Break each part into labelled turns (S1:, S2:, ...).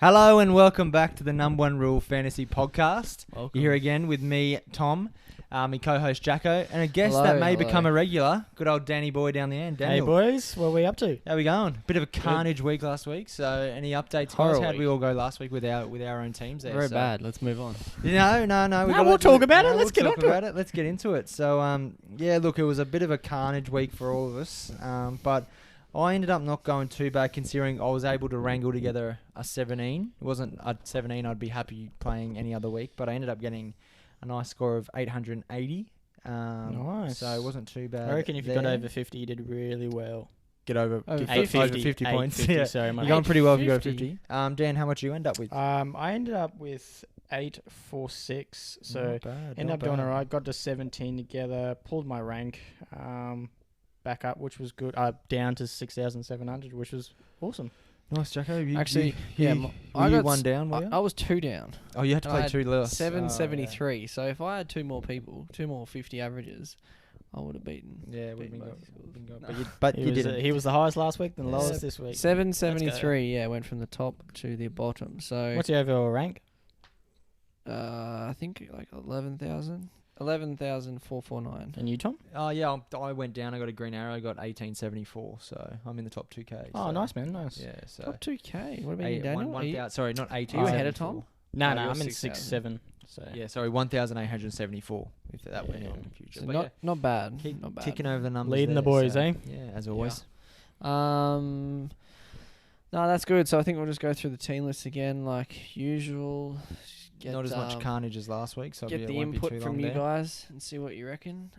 S1: Hello and welcome back to the NRL Fantasy podcast.
S2: Welcome.
S1: You're here again with me, Tom, my co-host Jacko, and a guest that may
S2: Hello.
S1: become a regular. Good old Danny boy down the end.
S3: Hey
S1: Daniel.
S3: boys, what are we up to?
S1: How we going? Bit of a carnage week last week. So any updates, guys?
S2: Horror
S1: How did we
S2: week.
S1: all go last week with our own teams there?
S2: Very
S1: So-
S2: bad. Let's move on.
S1: No.
S3: We'll talk about it. Let's get
S1: talk
S3: onto
S1: about it. Let's get into it. So yeah, look, it was a bit of a carnage week for all of us. But I ended up not going too bad considering I was able to wrangle together a 17. It wasn't a 17 I'd be happy playing any other week, but I ended up getting a nice score of 880.
S3: Nice.
S1: So it wasn't too bad.
S3: I reckon if you
S1: there.
S3: got over 50, you did really well.
S1: Get over
S2: Over
S1: 50 points.
S3: 850,
S1: Yeah.
S3: sorry,
S1: You're
S3: mate.
S1: going pretty well if you go
S2: 850.
S1: 50. Dan, how much you end up with?
S3: I ended up with 846, so
S1: Not bad,
S3: ended
S1: not
S3: up doing
S1: bad.
S3: alright. Got to 17 together, pulled my rank back up, which was good. Down to 6,700, which was awesome.
S1: Nice, Jacko.
S2: Actually,
S1: I got one down, were you?
S2: I was 2 down.
S1: Oh, you had to
S2: I
S1: play
S2: had
S1: 2 less.
S2: 773. So if I had 2 more people, 2 more 50 averages, I would have beaten.
S1: Yeah, we've
S2: beaten
S1: been
S2: both schools.
S1: going.
S2: No.
S1: But
S3: He
S1: you
S3: was,
S1: didn't.
S3: he was the highest last week, then
S1: Yeah.
S3: lowest this week.
S2: 773. Yeah, went from the top to the bottom. So
S3: What's your overall rank?
S2: I think like 11,000. 11,449.
S3: And you, Tom?
S1: Oh yeah, I went down. I got a green arrow. I got 1874. So I'm in the top 2K.
S3: Oh,
S1: so,
S3: nice, man. Nice.
S1: Yeah. So
S2: Top 2K. What about you,
S1: eight-
S2: Daniel?
S1: one
S2: Are you-
S1: thou- sorry, not 18.
S2: you ahead of Tom?
S3: No,
S2: Oh,
S3: no,
S2: you're
S3: I'm in
S2: 6,000.
S3: 6-7. So
S1: Yeah, sorry, 1,874. If that went
S3: Yeah.
S1: on in the future.
S2: So
S1: But
S2: not bad.
S1: keep
S2: Not bad.
S1: ticking over the numbers.
S3: Leading the
S1: there,
S3: boys,
S1: so,
S3: eh?
S1: Yeah, as always.
S2: No, that's good. So I think we'll just go through the team list again, like usual. Get,
S1: Not as much carnage as last week. So
S2: Get
S1: it
S2: the
S1: won't be
S2: input
S1: too
S2: from
S1: long
S2: you
S1: there.
S2: guys and see what you reckon.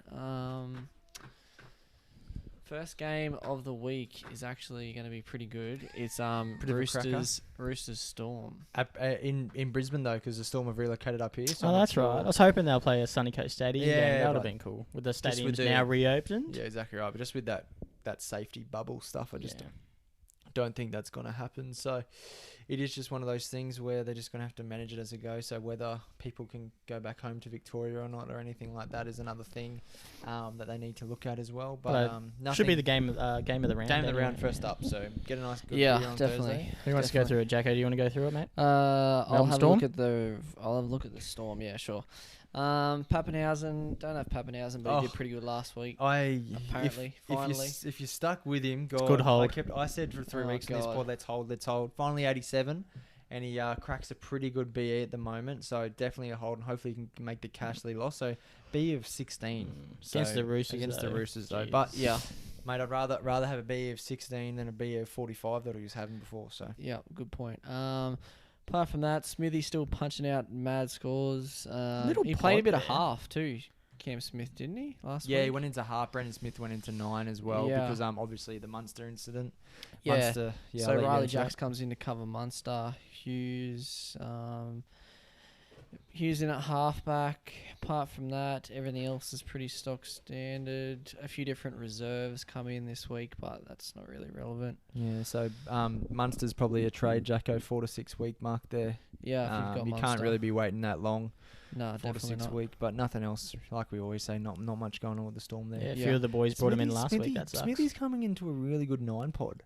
S2: First game of the week is actually going to be pretty good. It's
S1: of a cracker.
S2: Roosters Storm.
S1: In Brisbane though, because the Storm have relocated up here. So
S3: Oh,
S1: I'm not
S3: that's right. I
S1: sure-
S3: was hoping they'll play a Sunny Coast Stadium.
S1: Yeah,
S3: Yeah, that would
S1: but
S3: have been cool. With the
S1: just with
S3: stadiums
S1: the-
S3: now reopened.
S1: Yeah, exactly right. But just with that safety bubble stuff, I just
S3: Yeah.
S1: don't think that's going to happen. So it is just one of those things where they're just going to have to manage it as it goes. So whether people can go back home to Victoria or not or anything like that is another thing that they need to look at as well. But nothing.
S3: Should be the game of the round.
S1: game of the
S3: anyway.
S1: round first up. So get a nice good
S2: Yeah,
S1: beer on
S2: definitely.
S1: Thursday.
S3: Who wants to go through it, Jacko? Do you want to go through it, mate?
S2: I'll
S3: Melbourne
S2: have
S3: Storm?
S2: a look at the. I'll have a look at the Storm. Yeah, sure. Pappenhausen. Don't have Pappenhausen, but he did pretty good last week. Apparently, finally.
S1: If you're stuck with him, God,
S3: good hold.
S1: I said for 3
S2: Oh,
S1: weeks in this
S2: God.
S1: pod, let's hold. Finally 87, and he cracks a pretty good BE at the moment. So definitely a hold, and hopefully he can make the cash that he lost. So BE of 16
S3: Against
S1: so
S3: the Roosters,
S1: Against the
S3: though.
S1: Roosters though,
S3: Jeez.
S1: but
S2: Yeah,
S1: mate, I'd rather have a BE of 16 than a BE of 45 that he was having before. So
S2: yeah, good point. Apart from that, Smithy's still punching out mad scores.
S3: Little
S2: He played a
S3: pod
S2: bit of
S3: there.
S2: half too. Cam Smith, didn't he? Last
S1: yeah,
S2: week?
S1: he went into half. Brendan Smith went into 9 as well
S2: Yeah.
S1: because obviously the Munster incident.
S2: Yeah.
S1: Munster, yeah.
S2: So
S1: I'll let you
S2: Riley
S1: get into that.
S2: Jacks comes in to cover Munster. Hughes in at halfback. Apart from that, everything else is pretty stock standard. A few different reserves come in this week, but that's not really relevant.
S1: Yeah, so Munster's probably a trade, Jacko, 4 to 6 week mark there.
S2: Yeah, if you've got
S1: you
S2: Munster.
S1: can't really be waiting that long,
S2: No,
S1: 4 to
S2: definitely
S1: 6
S2: not.
S1: week, but nothing else. Like we always say, not much going on with the Storm there.
S3: Yeah, a
S2: Yeah.
S3: few of the boys brought him in last week. That sucks.
S1: Smithy's coming into a really good 9 pod.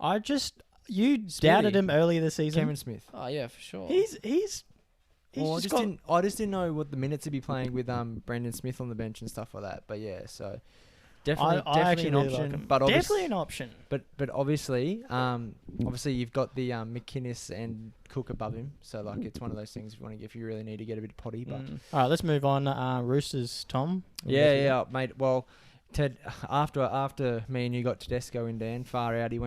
S3: You doubted him earlier this season.
S1: Cameron Smith.
S2: Oh yeah, for sure.
S3: He's
S1: Well,
S3: just got
S1: I just didn't know what the minutes he'd be playing with Brendan Smith on the bench and stuff like that. But yeah, so definitely,
S3: I actually
S1: an
S3: really
S1: option.
S3: like him.
S1: But
S3: Definitely an option.
S1: But obviously, you've got the McInnes and Cook above him, so like it's one of those things if you really need to get a bit potty. But
S3: All right, let's move on. Roosters, Tom.
S1: yeah, mate. Well, Ted, after me and you got Tedesco in, Dan, far out, he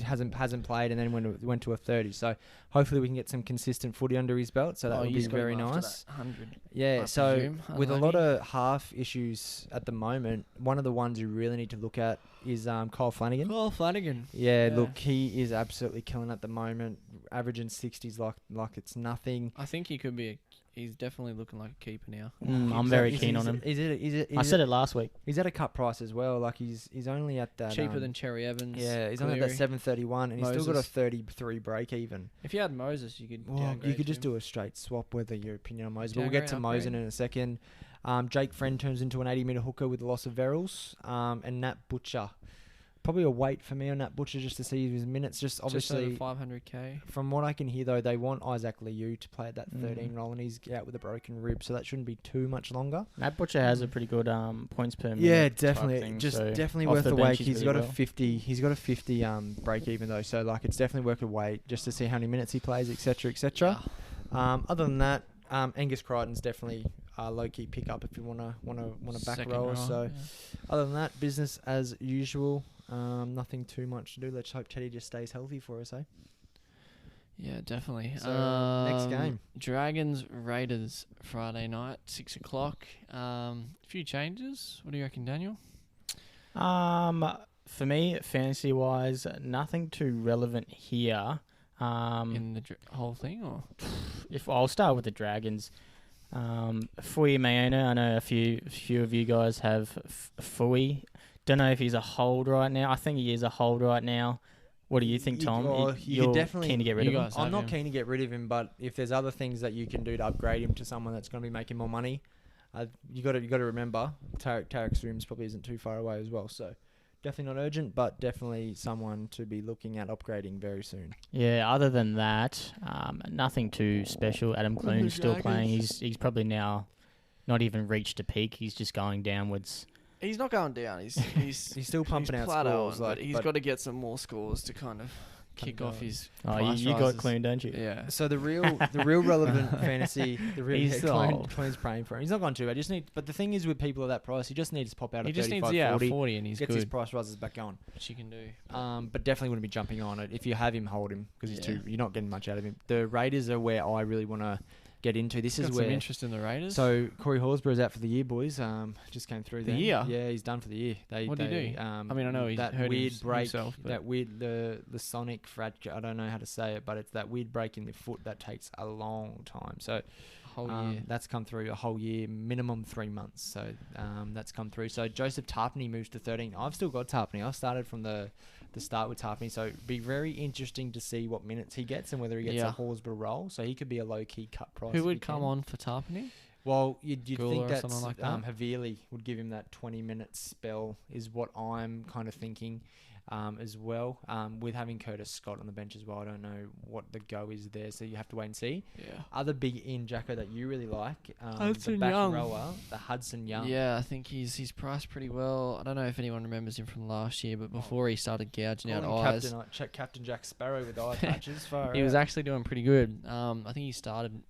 S1: hasn't played and then went to a 30. So hopefully we can get some consistent footy under his belt. So that would be
S2: he's got
S1: very
S2: him after
S1: nice.
S2: that 100.
S1: Yeah,
S2: I
S1: so
S2: presume.
S1: with a lot
S2: Unlucky.
S1: of half issues at the moment, one of the ones you really need to look at is Kyle Flanagan.
S2: Kyle Flanagan.
S1: Yeah,
S2: Yeah.
S1: look, he is absolutely killing at the moment, averaging 60s like it's nothing.
S2: I think he could be. He's definitely looking like a keeper now.
S3: I'm very keen on him. I said it last week.
S1: He's at a cut price as well. Like he's only at that
S2: Cheaper than Cherry Evans.
S1: yeah, he's only at that
S2: Cleary.
S1: 731, and he's still got a
S2: Moses.
S1: 33 break even.
S2: If you had Moses, you could.
S1: Well,
S2: downgrade
S1: you could just
S2: him.
S1: do a straight swap, whether your opinion on Moses. But we'll
S2: Downgrade,
S1: get to
S2: upgrade.
S1: Mosen in a second. Jake Friend turns into an 80-metre hooker with the loss of Verrills. And Nat Butcher Probably a wait for me on that Butcher just to see his minutes. Just obviously,
S2: just over 500k.
S1: from what I can hear though, they want Isaac Liu to play at that 13 role, and he's out with a broken rib, so that shouldn't be too much longer.
S3: Matt Butcher has a pretty good points per minute.
S1: Yeah,
S3: type
S1: definitely.
S3: thing,
S1: Just
S3: so
S1: definitely
S3: off
S1: worth
S3: the
S1: the
S3: bench
S1: wait. He's
S3: really
S1: got a
S3: well.
S1: 50. He's got a 50 break even though, so like it's definitely worth a wait just to see how many minutes he plays, etc., etc. Other than that, Angus Crichton's definitely a low key pick up if you wanna back
S2: Second
S1: rower.
S2: row,
S1: So
S2: yeah.
S1: other than that, business as usual. Nothing too much to do. Let's hope Teddy just stays healthy for us, eh?
S2: Yeah, definitely.
S1: So, next game.
S2: Dragons Raiders Friday night, 6 o'clock. A few changes. What do you reckon, Daniel?
S3: For me, fantasy wise, nothing too relevant here.
S2: In the whole thing, or
S3: If I'll start with the Dragons. Fui Mayona, I know a few of you guys have Fui. Don't know if he's a hold right now. I think he is a hold right now. What do you think, Tom?
S1: You could definitely
S3: keen to get rid
S2: you
S3: of him?
S2: guys-
S1: I'm
S2: have
S1: not
S2: him.
S1: keen to get rid of him, but if there's other things that you can do to upgrade him to someone that's going to be making more money, you got to remember Tarek's rooms probably isn't too far away as well. So definitely not urgent, but definitely someone to be looking at upgrading very soon.
S3: Yeah, other than that, nothing too special. Adam
S2: What are the
S3: Clune's still playing.
S2: Dragons?
S3: He's probably now not even reached a peak. He's just going downwards.
S2: he's not going down. He's
S1: He's still pumping out
S2: plateauing,
S1: scores,
S2: but he's
S1: but
S2: got to get some more scores to kind of kick off his.
S3: Oh,
S2: price
S3: you got
S2: rises.
S3: Clune, don't you?
S2: Yeah.
S1: So the real relevant fantasy,
S3: He's still old.
S1: Clune's praying for him. He's not gone too bad. But the thing is with people at that price, he just needs to pop out
S2: He
S1: at
S2: just
S1: 35,
S2: needs
S1: 40,
S2: 40 and he's
S1: gets his
S2: good.
S1: price rises back going.
S2: Which you can do.
S1: But definitely wouldn't be jumping on it. If you have him, hold him because
S2: Yeah.
S1: you're not getting much out of him. The Raiders are where I really want to get into. This
S2: Got
S1: is
S2: some
S1: where.
S2: interest in the Raiders.
S1: So Corey Horsburgh's out for the year, boys. Just came through
S2: The
S1: then.
S2: year?
S1: Yeah, he's done for the year.
S2: What'd he do?
S1: I
S2: mean, I know he's
S1: that
S2: hurt
S1: weird
S2: hims-
S1: break,
S2: himself, but-
S1: that weird the sonic fracture. I don't know how to say it, but it's that weird break in the foot that takes a long time. So
S2: whole year.
S1: that's come through a whole year, minimum 3 months. So that's come through. So Joseph Tarpany moves to 13. I've still got Tarpany. I started from the start with Tarpany. So it'd be very interesting to see what minutes he gets and whether he gets
S2: Yeah.
S1: a Horsburgh role. So he could be a low key cut price.
S2: Who
S1: if
S2: would
S1: he
S2: come
S1: can.
S2: on for Tarpany?
S1: Well, you'd
S2: Gula
S1: think
S2: or
S1: that
S2: someone like that?
S1: Havili would give him that 20-minute spell is what I'm kind of thinking as well. With having Curtis Scott on the bench as well, I don't know what the go is there, so you have to wait and see.
S2: Yeah.
S1: Other big in, Jacko, that you really like, the
S2: Hudson
S1: back
S2: Young.
S1: rower, the Hudson Young.
S2: Yeah, I think he's priced pretty well. I don't know if anyone remembers him from last year, but before he started gouging out
S1: Calling
S2: eyes,
S1: Captain Jack Sparrow with eye patches. Far
S2: he was
S1: out.
S2: actually doing pretty good. I think he started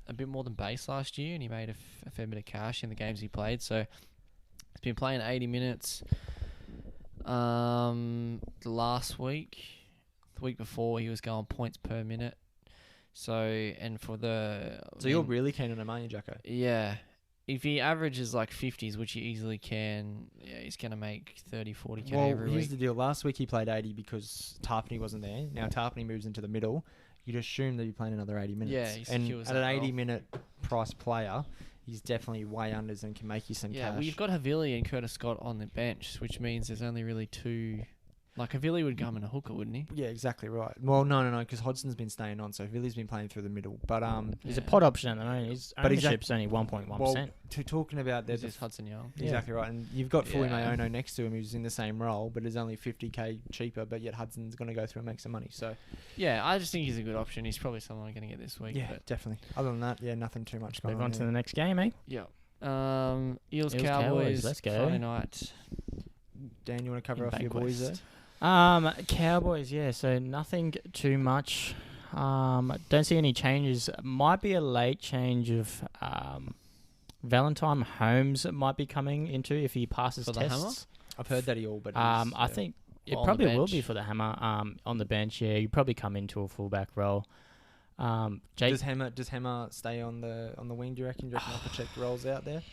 S2: a bit more than base last year, and he made a fair bit of cash in the games he played. So he's been playing 80 minutes. The last week, the week before, he was going points per minute. So, and for the...
S1: So you're really keen on him, aren't you, Jacko?
S2: Yeah. If he averages like 50s, which he easily can, yeah, he's going to make 30, 40k
S1: Well,
S2: every
S1: here's
S2: week.
S1: the deal. Last week he played 80 because Tarpany wasn't there. Now Tarpany moves into the middle. You'd assume that he'd be playing another 80 minutes.
S2: Yeah, he
S1: and
S2: secures
S1: at an
S2: that role.
S1: 80-minute price player, he's definitely way unders and can make you some
S2: Yeah,
S1: cash.
S2: well, you've got Havili and Curtis Scott on the bench, which means there's only really two. Like, Havili would come in a hooker, wouldn't he?
S1: Yeah, exactly right. Well, no, because Hodgson's been staying on, so Villy's been playing through the middle. But
S3: He's
S2: Yeah.
S3: a pod option at the moment. His
S1: But
S3: ownership's only 1.1%.
S1: well, to talking about
S2: There's
S1: the
S2: this Hudson Young.
S3: Yeah.
S1: exactly right, and you've got Fully
S2: Yeah.
S1: Mayono next to him, who's in the same role, but is only 50k cheaper. But yet Hudson's going to go through and make some money. So
S2: Yeah, I just think he's a good option. He's probably someone I'm going to get this week.
S1: yeah,
S2: But
S1: definitely. Other than that, yeah, nothing too much going
S3: Move
S1: on.
S3: on to
S1: there.
S3: the next game, eh?
S2: yeah.
S3: Eels,
S2: Eels, Cowboys.
S3: Cowboys, let's go.
S2: Friday night.
S1: Dan, you want to cover
S2: in
S1: off your boys there?
S2: Bankwest.
S3: Cowboys, yeah, so nothing too much. Don't see any changes. Might be a late change of Valentine Holmes might be coming into if he passes
S2: For the
S3: tests.
S2: Hammer?
S1: I've heard that he all, but
S3: I think it
S2: Or on the
S3: probably will
S2: bench.
S3: be for the Hammer. On the bench, yeah, you probably come into a fullback role. Jake,
S1: does Hammer stay on the wing? Do you reckon? Check rolls out there.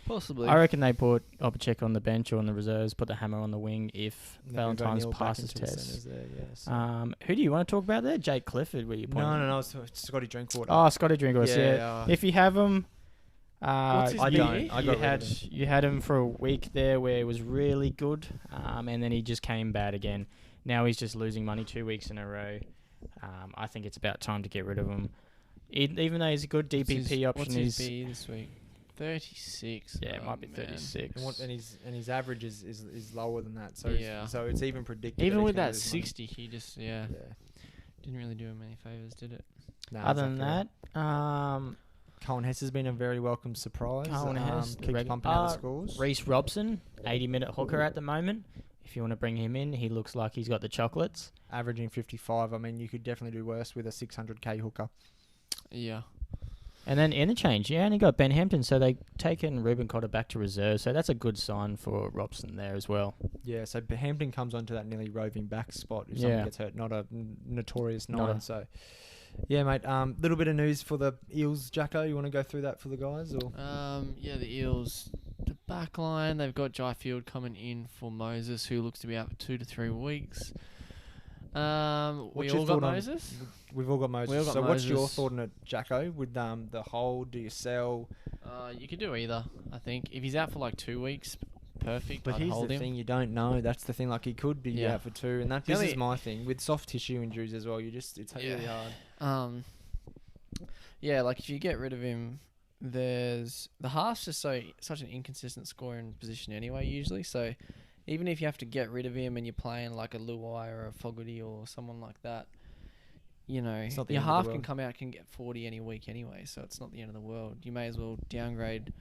S2: Possibly.
S3: I reckon they put Opacek on the bench or on the reserves, put the Hammer on the wing if
S1: And then we've got
S3: Valentine's
S1: Neil back
S3: passes
S1: into the
S3: tests.
S1: centres there, yeah, so.
S3: Who do you want to talk about there? Jake Clifford, where you pointing?
S1: No, it's Scotty Drinkwater.
S3: Oh, Scotty Drinkwater. Yeah. If you have him,
S2: What's his
S1: I
S2: big
S1: don't.
S2: E?
S1: I
S3: you
S1: got rid
S3: had
S1: of him.
S3: you had him for a week there where it was really good, and then he just came bad again. Now he's just losing money 2 weeks in a row. I think it's about time to get rid of him. Even though he's a good DPP option,
S2: What's his
S3: he's
S2: B this week? 36.
S3: Yeah, it might be
S2: man.
S3: 36.
S1: And his average is lower than that. So
S2: Yeah.
S1: so it's even predicted.
S2: Even
S1: he's
S2: with
S1: gonna
S2: that
S1: lose money.
S2: 60, he just
S1: Yeah.
S2: didn't really do him any favors, did it?
S1: No,
S3: Other than
S1: exactly
S3: that,
S1: right. Cohen Hess has been a very welcome surprise.
S3: Cohen Hess,
S1: keeps pumping out the scores.
S3: Reece Robson, 80-minute hooker at the moment. If you want to bring him in, he looks like he's got the chocolates.
S1: Averaging 55. I mean, you could definitely do worse with a 600k hooker.
S2: Yeah.
S3: And then interchange, you only got Ben Hampton, so they've taken Ruben Cotter back to reserve, so that's a good sign for Robson there as well.
S1: Yeah, so Hampton comes onto that nearly roving back spot if
S3: Yeah.
S1: someone gets hurt, not a notorious
S3: Not
S1: nine.
S3: a-
S1: So, yeah, mate. Little bit of news for the Eels, Jacko. You want to go through that for the guys, or?
S2: Yeah, the Eels, the back line, they've got Jai Field coming in for Moses, who looks to be out for 2 to 3 weeks. We
S1: What's your
S2: all got
S1: thought on-
S2: Moses.
S1: We've all got Moses.
S2: We all got
S1: so, what's your
S2: Moses.
S1: thought on it, Jacko? With the hold, do you sell?
S2: You could do either, I think. If he's out for like 2 weeks, perfect.
S1: But
S2: I'd
S1: here's
S2: hold
S1: the
S2: him.
S1: thing: you don't know. That's the thing. Like he could be
S2: Yeah.
S1: out for 2, and
S2: The
S1: this
S2: only-
S1: is my thing with soft tissue injuries as well. It's really hard.
S2: Yeah, like if you get rid of him, there's the half's just such an inconsistent scoring position anyway. Usually, so even if you have to get rid of him and you're playing like a Luai or a Fogarty or someone like that, you know,
S1: It's not the
S2: your
S1: end of the
S2: half can
S1: world.
S2: come out can get 40 any week anyway. So it's not the end of the world. You may as well downgrade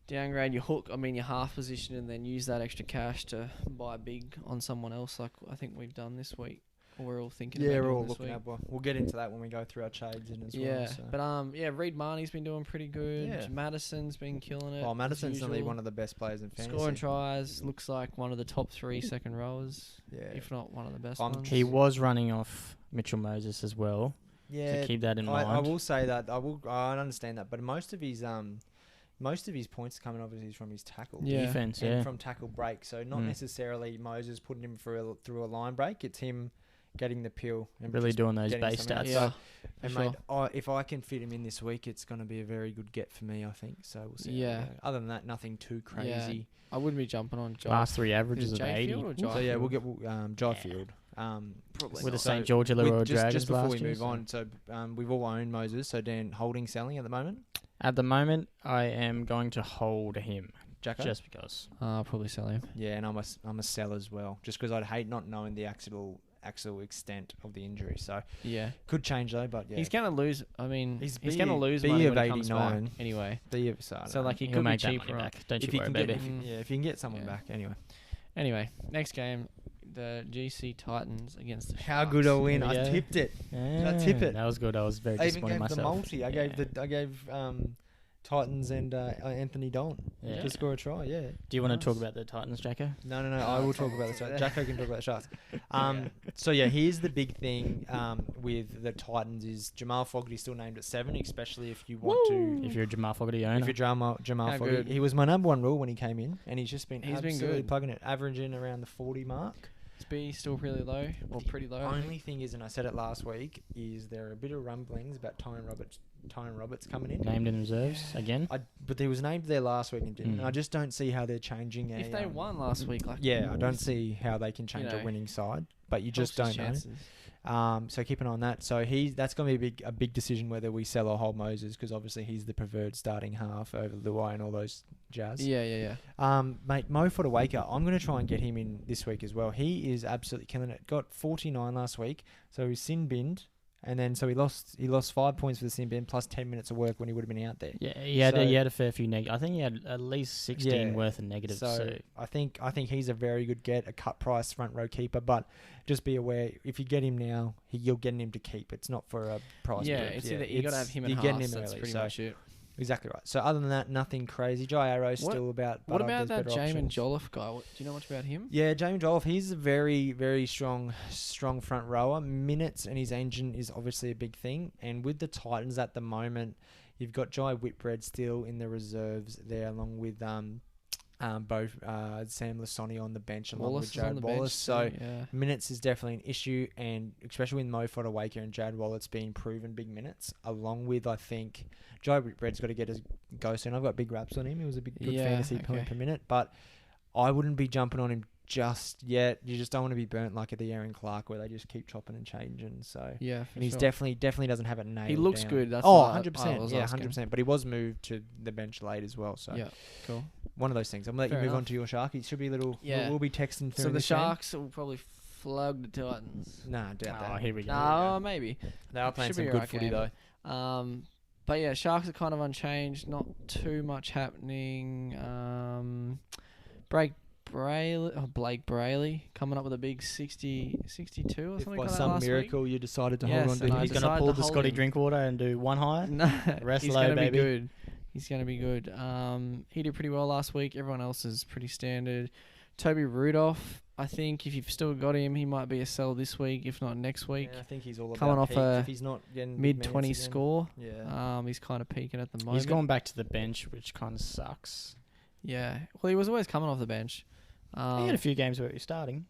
S2: your hook. I mean your half position, and then use that extra cash to buy big on someone else, like I think we've done this week. Or we're all thinking.
S1: Yeah,
S2: about
S1: we're
S2: doing
S1: all
S2: this
S1: looking
S2: week.
S1: at one. We'll get into that when we go through our trades in as
S2: Yeah,
S1: well. So.
S2: but Reed Marnie's been doing pretty good.
S1: Yeah.
S2: Madison's been killing it.
S1: Well,
S2: as
S1: Madison's only
S2: usual.
S1: one of the best players in fantasy.
S2: Scoring tries, looks like one of the top 3 second rowers,
S1: Yeah.
S2: if not one of the best
S1: I'm
S2: ones.
S3: He was running off Mitchell Moses as well,
S1: Yeah,
S3: so keep that in mind.
S1: I will say that I understand that, but most of his points are coming obviously from his tackle.
S2: Yeah.
S3: Defense,
S1: And
S3: yeah.
S1: from tackle break. So not
S3: Mm.
S1: necessarily Moses putting him through a line break. It's him getting the pill and
S3: Really
S1: just
S3: doing those
S1: getting
S3: base
S1: something out.
S3: stats.
S2: Yeah,
S1: So, and
S2: for
S1: mate, if I can fit him in this week, it's going to be a very good get for me, I think. So we'll see. how we
S2: Yeah.
S1: go. Other than that, nothing too crazy.
S2: I wouldn't be jumping on Jai.
S3: Last 3
S2: Is
S3: averages
S2: it
S3: of 80.
S2: Jayfield or Jai
S1: So yeah, we'll
S2: Field?
S1: get Jai Field.
S2: Probably
S3: With the
S2: not.
S3: St. George Illawarra Dragons
S1: just before
S3: last
S1: we
S3: year,
S1: move
S3: so-
S1: on, so we've all owned Moses. So Dan, holding, selling at the moment.
S3: At the moment, I am going to hold him,
S1: Jacko?
S3: just because.
S2: I'll probably sell him.
S1: Yeah, and I'm a sell as well, just because I'd hate not knowing the actual extent of the injury. So
S2: Yeah.
S1: could change though, but yeah,
S2: He's going to lose. I mean,
S1: He's
S2: he's going to lose
S1: B
S2: money
S1: of
S2: when he comes
S1: 89.
S2: back anyway.
S1: so,
S2: So like he
S3: He'll
S2: could be
S3: make that money
S2: cheaper.
S3: back. Don't
S1: if
S3: you
S1: you
S3: worry,
S1: can
S3: baby.
S1: get if you can get someone
S2: Yeah.
S1: back anyway.
S2: Anyway, next game, the GC Titans against the
S1: How
S2: Sharks.
S1: good a win!
S3: Here we
S1: I
S3: go.
S1: tipped it.
S3: Yeah,
S1: tip it.
S3: That was good. I was very
S1: I even
S3: disappointed
S1: gave
S3: myself.
S1: the multi. I
S3: Yeah.
S1: gave Titans and Anthony Don
S3: Yeah.
S1: to score a try. Yeah.
S3: Do you want to
S1: Nice.
S3: talk about the Titans, Jacko?
S1: No. I will talk about the Sharks. Jacko can talk about the Sharks. So yeah, here's the big thing with the Titans is Jamal Fogarty still named at 7, especially if you want to.
S3: If you're a Jamal Fogarty owner.
S1: If you're Jamal
S2: How
S1: Fogarty,
S2: good.
S1: he was my number 1 rule when he came in, and he's just been
S2: He's been
S1: absolutely
S2: good.
S1: plugging it, averaging around the 40 mark.
S2: Is B still really low or pretty low?
S1: Only thing is, and I said it last week, is there are a bit of rumblings about Tyrone Roberts coming in.
S3: named in reserves again.
S1: But he was named there last week and didn't. And I
S3: Mm.
S1: just don't see how they're changing.
S2: If they won last week, like
S1: yeah, I don't see how they can change
S2: know,
S1: a winning side. But you
S2: helps
S1: just
S2: his
S1: don't know.
S2: chances.
S1: So keep an eye on that. So that's going to be a big decision whether we sell or hold Moses, because obviously he's the preferred starting half over Luai and all those jazz.
S2: Yeah.
S1: Mate, Mo Fodawaker, I'm going to try and get him in this week as well. He is absolutely killing it. Got 49 last week, so he's sin binned, and then so he lost 5 points for the sin bin plus 10 minutes of work when he would have been out there.
S3: Yeah, he had
S1: So-
S3: a fair few negatives. I think he had at least 16
S1: Yeah.
S3: worth of negatives.
S1: So
S3: So
S1: I think he's a very good get, a cut price front row keeper, but just be aware if you get him now, you're getting him to keep. It's not for a price.
S2: Yeah,
S1: boost.
S2: it's either you got to have him in
S1: you're
S2: half.
S1: getting him
S2: That's
S1: early,
S2: pretty
S1: so
S2: much it.
S1: exactly right. So other than that, nothing crazy. Jai Arrow's
S2: What-
S1: still about.
S2: What
S1: but
S2: about
S1: there's
S2: that
S1: better
S2: Jamin
S1: options.
S2: Jolliffe guy? Do you know much about him?
S1: Yeah, Jamie Jolliffe, he's a very, very strong front rower. Minutes and his engine is obviously a big thing. And with the Titans at the moment, you've got Jai Whitbread still in the reserves there, along with both Sam Lasoni on the bench, along
S2: Wallace
S1: with
S2: is on
S1: Jared
S2: the
S1: Wallace.
S2: bench.
S1: So
S2: yeah.
S1: minutes is definitely an issue, and especially with Mo Fodawaker and Jared Wallace being proven big minutes, along with, I think, Jai Whitbread's got to get his go soon. I've got big raps on him. He was a good
S2: Yeah,
S1: fantasy
S2: okay.
S1: point per minute, but I wouldn't be jumping on him just yet. You just don't want to be burnt like at the Aaron Clark where they just keep chopping and changing. So
S2: Yeah,
S1: and he's definitely doesn't have it nailed.
S2: He looks
S1: down.
S2: good. That's
S1: 100%. Yeah,
S2: asking.
S1: 100%. But he was moved to the bench late as well. So
S2: Yeah, cool.
S1: one of those things. I'm gonna let
S2: Fair
S1: you move on
S2: enough.
S1: to your Sharkies. Should be a little.
S2: Yeah.
S1: We'll be texting through.
S2: So the
S1: this game.
S2: Sharks will probably flog the Titans.
S1: Nah, doubt that.
S3: Here we go.
S2: No, maybe.
S1: They are playing
S2: Should be
S1: some
S2: a
S1: good
S2: right
S1: footy
S2: game.
S1: though.
S2: But yeah, Sharks are kind of unchanged. Not too much happening. Blake Brayley coming up with a big 60, 62 or
S1: If
S2: something
S1: by
S2: like that
S1: some
S2: last
S1: miracle you decided to
S2: Yes,
S1: hold on
S2: and
S1: to
S2: I
S3: He's
S1: him.
S3: going to
S2: decided
S3: pull
S2: to
S3: the
S2: hold
S3: Scotty
S2: him.
S3: Drinkwater and do one higher.
S2: week. No,
S3: Rest
S2: he's
S3: low,
S2: gonna
S3: baby.
S2: be good. He's going to be good. He did pretty well last week. Everyone else is pretty standard. Toby Rudolph, I think if you've still got him, he might be a sell this week, if not next week.
S1: Yeah, I think he's all
S2: Coming
S1: about
S2: off
S1: peak.
S2: a
S1: If he's not getting
S2: Mid
S1: minutes
S2: 20
S1: again.
S2: score.
S1: Yeah.
S2: He's kind of peaking at the moment.
S3: He's gone back to the bench, which kind of sucks.
S2: Yeah. Well, he was always coming off the bench.
S3: He had a few games where he was starting.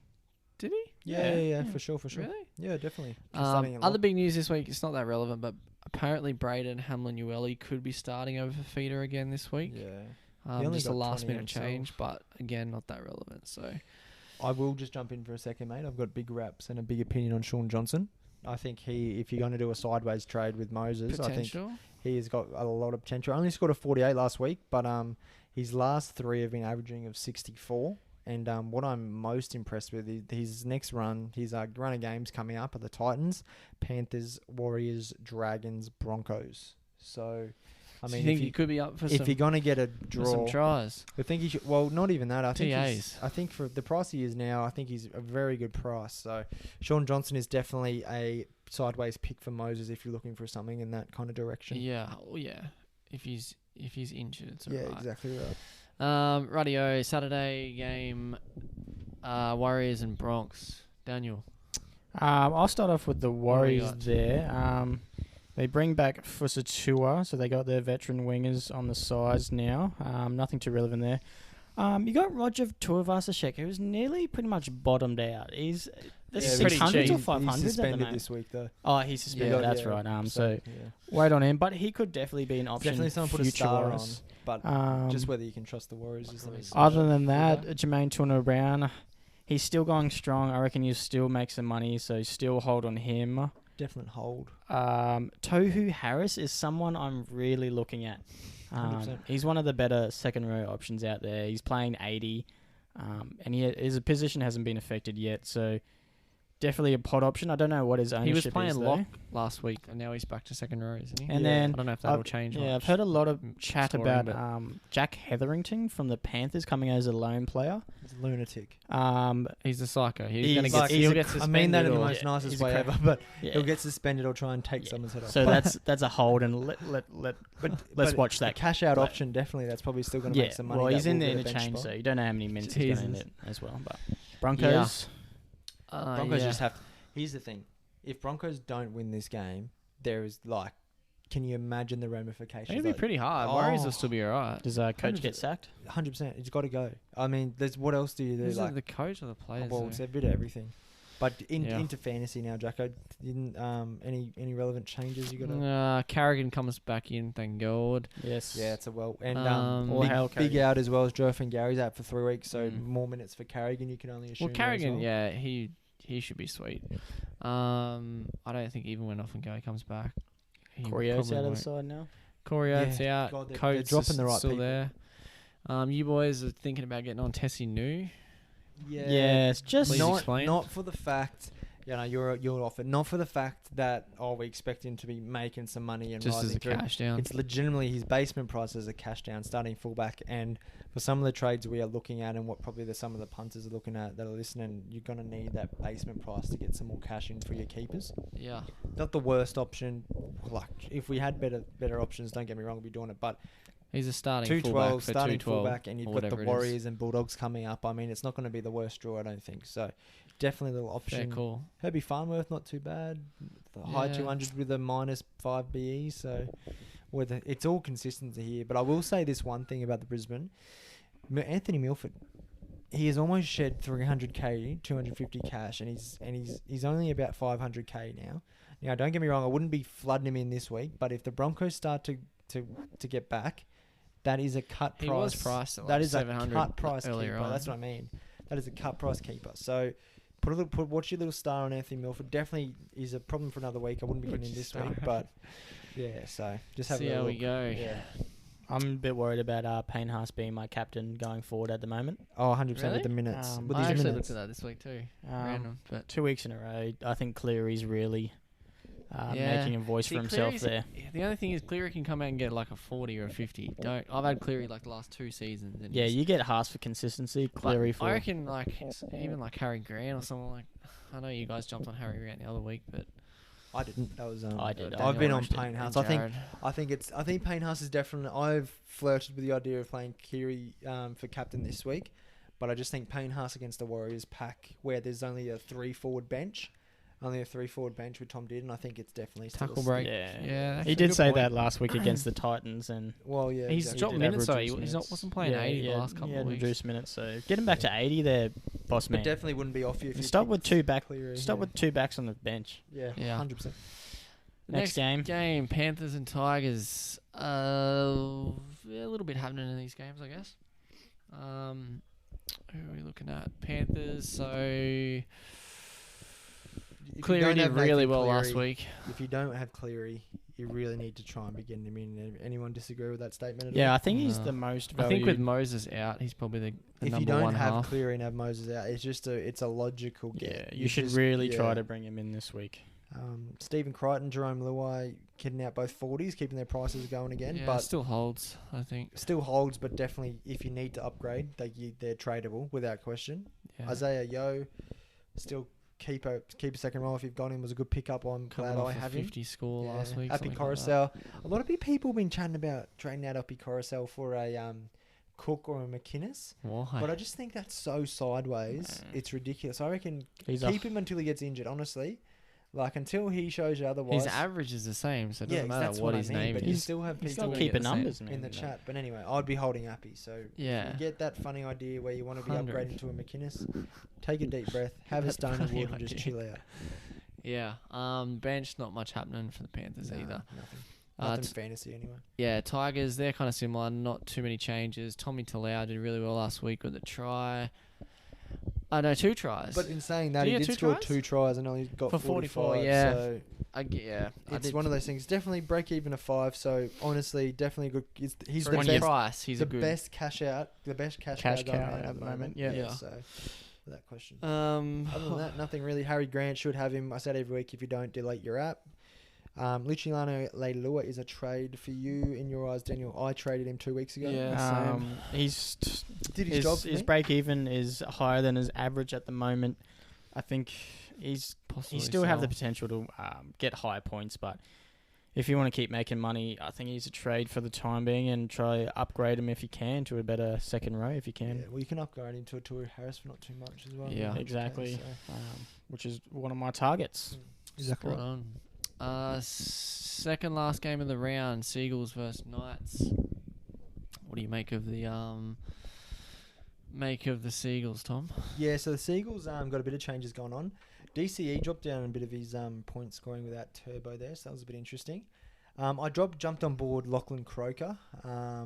S2: Did he?
S1: Yeah, for sure.
S2: Really?
S1: Yeah, definitely. Just starting a
S2: Other
S1: lot.
S2: big news this week, it's not that relevant, but apparently Braden Hamlin-Ueli could be starting over for Feeder again this week.
S1: Yeah. He only
S2: Just a
S1: got
S2: last
S1: 20
S2: minute
S1: himself.
S2: change, but again, not that relevant. So
S1: I will just jump in for a second, mate. I've got big raps and a big opinion on Shaun Johnson. I think if you're going to do a sideways trade with Moses, I think
S2: potential.
S1: he has got a lot of potential. Only scored a 48 last week, but his last three have been averaging of 64. And what I'm most impressed with is his next run. His run of games coming up are the Titans, Panthers, Warriors, Dragons, Broncos. So, I
S2: So
S1: mean,
S2: you think he could be up for
S1: if
S2: some,
S1: you're going to get a
S2: for
S1: draw,
S2: some tries?
S1: I think he should. Well, not even that. I think
S2: TAs.
S1: I think for the price he is now, I think he's a very good price. So, Shaun Johnson is definitely a sideways pick for Moses if you're looking for something in that kind of direction.
S2: Yeah. Oh yeah. If he's injured, it's
S1: Yeah,
S2: alright.
S1: exactly right.
S2: Radio Saturday game, Warriors and Bronx. Daniel.
S3: I'll start off with the
S2: do you
S3: Warriors
S2: got?
S3: there. They bring back Fusatua, so they got their veteran wingers on the sides now. Nothing too relevant there. You got Roger Tuivasa-Sheck, who's nearly pretty much bottomed out. He's the
S2: Yeah, pretty
S3: 600s
S2: cheap.
S3: or
S1: He's
S3: 500s at the
S1: suspended
S3: moment.
S1: this week though.
S3: Oh, he's suspended.
S1: Yeah,
S3: That's
S1: yeah.
S3: right. So
S1: yeah.
S3: wait on him, but he could definitely be an option.
S1: Definitely someone put a star on,
S3: future-wise.
S1: but just whether you can trust the Warriors is the next
S3: Other than that,
S1: Yeah.
S3: Jermaine Turner-Brown, he's still going strong. I reckon you still make some money, so still hold on him.
S1: definite hold.
S3: Tohu Harris is someone I'm really looking at.
S1: 100%.
S3: He's one of the better second row options out there. He's playing 80, and his position hasn't been affected yet, so definitely a pod option. I don't know what his ownership
S2: He was
S3: is,
S2: playing
S3: though.
S2: lock last week, and now he's back to second row, isn't he?
S3: And
S1: Yeah.
S3: then
S2: I don't know if that'll change.
S3: yeah, I've
S2: much.
S3: heard a lot of chat
S2: scoring,
S3: about
S2: but-
S3: Jack Hetherington from the Panthers coming as a lone player.
S1: He's a lunatic.
S2: He's a psycho. He's
S3: He's
S2: going to
S3: like-
S2: get.
S3: he's
S2: He'll
S3: a
S2: get
S3: cr-
S1: I
S2: suspended.
S1: mean that in the
S2: or-
S1: most
S3: Yeah,
S1: nicest
S3: he's a
S1: way
S3: crap.
S1: ever, but
S3: Yeah.
S1: he'll get suspended or try and take
S3: Yeah.
S1: someone's head off.
S3: So that's a hold, and let's
S1: but
S3: watch
S1: the
S3: that.
S1: cash out
S3: play.
S1: option definitely. That's probably still going to make some money.
S3: Well,
S1: that
S3: he's in
S1: will
S3: the
S1: get a bench
S3: interchange,
S1: spot.
S3: so you don't know how many minutes he's going to
S2: Jesus.
S3: in it as well. But Broncos,
S1: Broncos
S2: yeah.
S1: just have. Here's the thing: if Broncos don't win this game, there is like, can you imagine the ramifications?
S2: It'll be pretty hard. Warriors will
S1: Oh.
S2: still be alright.
S3: does coach get sacked?
S1: 100%. It's got to go. I mean, there's what else do you do?
S2: Is it
S1: Like,
S2: the coach or the players?
S1: well,
S2: though?
S1: it's a bit of everything. But
S2: Yeah.
S1: into fantasy now, Jacko. Didn't any relevant changes you got to?
S2: Carrigan comes back in, thank God.
S3: Yes.
S1: Yeah, it's a well and
S3: Or Hal
S1: big
S3: Carrigan.
S1: out as well as Joe Gary's out for 3 weeks, so
S2: Mm.
S1: more minutes for Carrigan. You can only assume.
S2: Well,
S1: there as
S2: Carrigan,
S1: well.
S2: yeah, he should be sweet. I don't think even when Offengo comes back, he
S3: Corio's
S2: probably
S3: out of the
S2: won't.
S3: side now.
S2: Corio's
S1: Yeah,
S2: out.
S1: God, they're
S2: Coates
S1: dropping
S2: is
S1: the right
S2: still
S1: people.
S2: there. You boys are thinking about getting on Tessie New.
S3: Yeah, it's just
S2: Please
S1: not
S2: explain.
S1: not for the fact. You're off it. Not for the fact that we expect him to be making some money and
S2: Just as
S1: rising
S2: a
S1: through.
S2: cash down.
S1: It's legitimately his basement price as a cash down starting fullback, and for some of the trades we are looking at, and what probably some of the punters are looking at that are listening, you're gonna need that basement price to get some more cash in for your keepers.
S2: Yeah.
S1: Not the worst option. Like if we had better options, don't get me wrong, we'd be doing it. But
S2: He's a starting
S1: 212
S2: fullback for
S1: starting
S2: 212
S1: fullback, and you've
S2: or
S1: got the
S2: whatever it is.
S1: Warriors and Bulldogs coming up. I mean, it's not going to be the worst draw, I don't think. So definitely a little
S2: Fair
S1: option.
S2: call.
S1: Herbie Farnworth, not too bad. The high
S2: Yeah.
S1: 200 with a -5 BE. So it's all consistency here. But I will say this one thing about the Brisbane. Anthony Milford, he has almost shed 300k, 250 cash, and he's only about 500k now. Now, don't get me wrong, I wouldn't be flooding him in this week, but if the Broncos start to get back, that is a cut price.
S2: He was priced at
S1: That
S2: like
S1: is a
S2: 700
S1: cut price
S2: earlier
S1: keeper.
S2: on.
S1: That's what I mean. That is a cut price keeper. So watch your little star on Anthony Milford. Definitely is a problem for another week. I wouldn't be getting in this week, but yeah. So just have
S2: See
S1: a
S2: how
S1: look.
S2: we go.
S1: Yeah.
S3: I'm a bit worried about Payne Haas being my captain going forward at the moment.
S1: Oh, 100%
S2: Really?
S1: with the minutes. With
S2: I
S1: his
S2: actually
S1: minutes.
S2: looked at that this week too. Random, but
S3: 2 weeks in a row, I think Cleary's really
S2: Yeah.
S3: making a voice
S2: See,
S3: for himself
S2: Cleary's-
S3: there.
S2: yeah, the only thing is Cleary can come out and get like a 40 or a 50. I've had Cleary like the last 2 seasons. And
S3: Yeah,
S2: he's-
S3: you get Haas for consistency,
S2: but
S3: Cleary for...
S2: I reckon like even like Harry Grant or someone like. I know you guys jumped on Harry Grant the other week, but
S1: I didn't. That was.
S3: I did.
S1: I've been on
S3: watched it.
S1: Payne Haas.
S2: and
S1: I think Payne Haas is definitely. I've flirted with the idea of playing Kiri for captain this week, but I just think Payne Haas against the Warriors pack where there's only a 3 forward bench, with Tom Dearden. I think it's definitely still
S2: tackle
S1: a
S2: break.
S3: Yeah.
S2: that's
S3: He
S2: a
S3: did
S2: good
S3: say
S2: point.
S3: that last week against the Titans, and
S1: Well, yeah,
S2: He's
S1: exactly.
S2: dropped
S3: did
S2: minutes though.
S3: average
S2: He's
S3: minutes.
S2: wasn't playing 80 the last couple
S3: yeah,
S2: of weeks.
S3: reduced minutes, so get him back to 80 there, boss
S1: But
S3: man.
S1: definitely wouldn't be off you if you
S3: Start with
S1: picked
S3: two back.
S1: Cleary,
S3: Start
S1: yeah.
S3: with 2 backs on the bench.
S1: Yeah,
S2: Yeah.
S1: 100%.
S3: Next game.
S2: Panthers and Tigers. A little bit happening in these games, I guess. Who are we looking at? Panthers. So
S1: If you
S2: Cleary
S1: don't
S2: did
S1: have
S2: really
S1: Nathan
S2: well
S1: Cleary-
S2: last week.
S1: If you don't have Cleary, you really need to try and be getting him in. Anyone disagree with that statement at
S3: Yeah,
S1: all?
S3: I think he's
S2: No.
S3: the most
S2: I
S3: valued.
S2: think with Moses out, he's probably the
S1: If
S2: number
S1: you don't
S2: one
S1: have
S2: half.
S1: Cleary and have Moses out, it's a logical get.
S3: yeah, you should really try
S1: yeah.
S3: to bring him in this week.
S1: Stephen Crichton, Jerome Luai getting out both 40s, keeping their prices going again,
S2: Yeah,
S1: but
S2: still holds, I think.
S1: still holds. But definitely, if you need to upgrade, they're tradable without question.
S2: Yeah.
S1: Isaiah Yo, still keep a second row if you've got him. Was a good pickup. I'm
S2: Coming
S1: glad
S2: off
S1: I
S2: a
S1: have him.
S2: 50 score
S1: Yeah.
S2: last week.
S1: Appy
S2: something like that.
S1: Coruscant. A lot of people have been chatting about trading out Appy Coruscant for a Cook or a McInnes,
S2: Why?
S1: but I just think that's so sideways. It's ridiculous. I reckon
S3: He's
S1: keep him until he gets injured. Honestly, like until he shows you otherwise.
S2: His average is the same, so it
S1: yeah,
S2: doesn't matter
S1: that's
S2: what
S1: I
S2: his
S1: mean,
S2: name
S1: but
S2: is.
S1: you still have
S3: He's
S1: people
S3: still
S2: gonna
S3: keeping
S2: get the same
S3: numbers, man.
S1: in the chat. But anyway, I'd be holding Appy. So if
S2: Yeah.
S1: you get that funny idea where you want to be
S2: 100.
S1: upgrading to a McInnes, take a deep breath, have a
S2: That
S1: stone of
S2: funny
S1: wood, and just
S2: idea.
S1: chill out.
S2: Yeah. Bench, not much happening for the Panthers
S1: Nah,
S2: either.
S1: Nothing.
S2: Uh,
S1: Nothing
S2: t-
S1: fantasy anyway.
S2: Yeah, Tigers, they're kind of similar. Not too many changes. Tommy Talau did really well last week with a try. No, 2 tries.
S1: But in saying that,
S2: Did he
S1: he
S2: get
S1: did
S2: 2
S1: score
S2: tries?
S1: 2 tries and only got
S2: For
S1: 44.
S2: yeah.
S1: So
S2: I
S1: it's
S2: did
S1: one of those things. Definitely break even a 5. So honestly, definitely good. He's
S2: for
S1: the
S2: his
S1: best.
S2: price. He's
S1: the
S2: a good.
S1: best cash out. The best cash
S3: Cash
S1: cow going
S3: cow
S1: around
S3: at the moment, yeah.
S2: Yeah.
S1: So without question. Other
S2: Um,
S1: than that, nothing really. Harry Grant should have him. I said every week, if you don't, delete your app. Luciano Leilua is a trade for you in your eyes, Daniel. I traded him 2 weeks ago.
S2: Yeah.
S3: He's
S1: Did his job for
S3: his
S1: me?
S3: break even is higher than his average at the moment. I think he still have the potential to get higher points, but if you want to keep making money, I think he's a trade for the time being and try upgrade him if you can to a better second row if you can.
S1: Yeah, well, you can upgrade him to a Tory Harris for not too much as well.
S2: Yeah.
S3: Exactly.
S1: Okay, so.
S3: Which is one of my targets.
S1: Exactly.
S2: Spot on. Second last game of the round, Seagulls versus Knights. What do you make of the Seagulls, Tom?
S1: Yeah, so the Seagulls got a bit of changes going on. DCE dropped down a bit of his point scoring without Turbo there, so that was a bit interesting. I jumped on board Lachlan Croker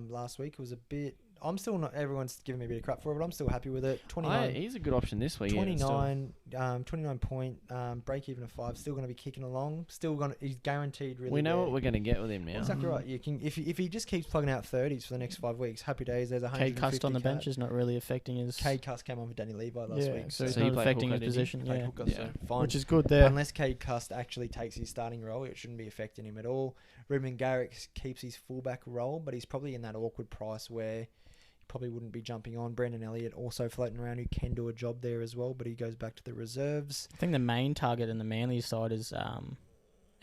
S1: last week. It was a bit... I'm still not... Everyone's giving me a bit of crap for it, but I'm still happy with it. 29...
S2: He's a good option this week.
S1: 29 point, break even of 5, still going to be kicking along. He's guaranteed really.
S2: We know
S1: there.
S2: what we're going to get with him now.
S1: Exactly right. You can if he just keeps plugging out 30s for the next 5 weeks. Happy days. There's a
S3: Kate
S1: 150
S3: Cust on the bench
S1: cat.
S3: is not really affecting his...
S1: Cade Cust came on for Danny Levi last
S3: yeah,
S1: week,
S3: so it's
S2: So he
S3: not
S2: played
S3: affecting
S2: hooker,
S3: his
S2: did he?
S3: position.
S1: played
S3: Yeah.
S1: hooker,
S2: Yeah.
S1: so fine.
S3: Which is good there.
S1: Unless Cade Cust actually takes his starting role, it shouldn't be affecting him at all. Ruben Garrick keeps his fullback role, but he's probably in that awkward price where he probably wouldn't be jumping on. Brandon Elliott also floating around, who can do a job there as well, but he goes back to the reserves.
S3: I think the main target in the Manly side is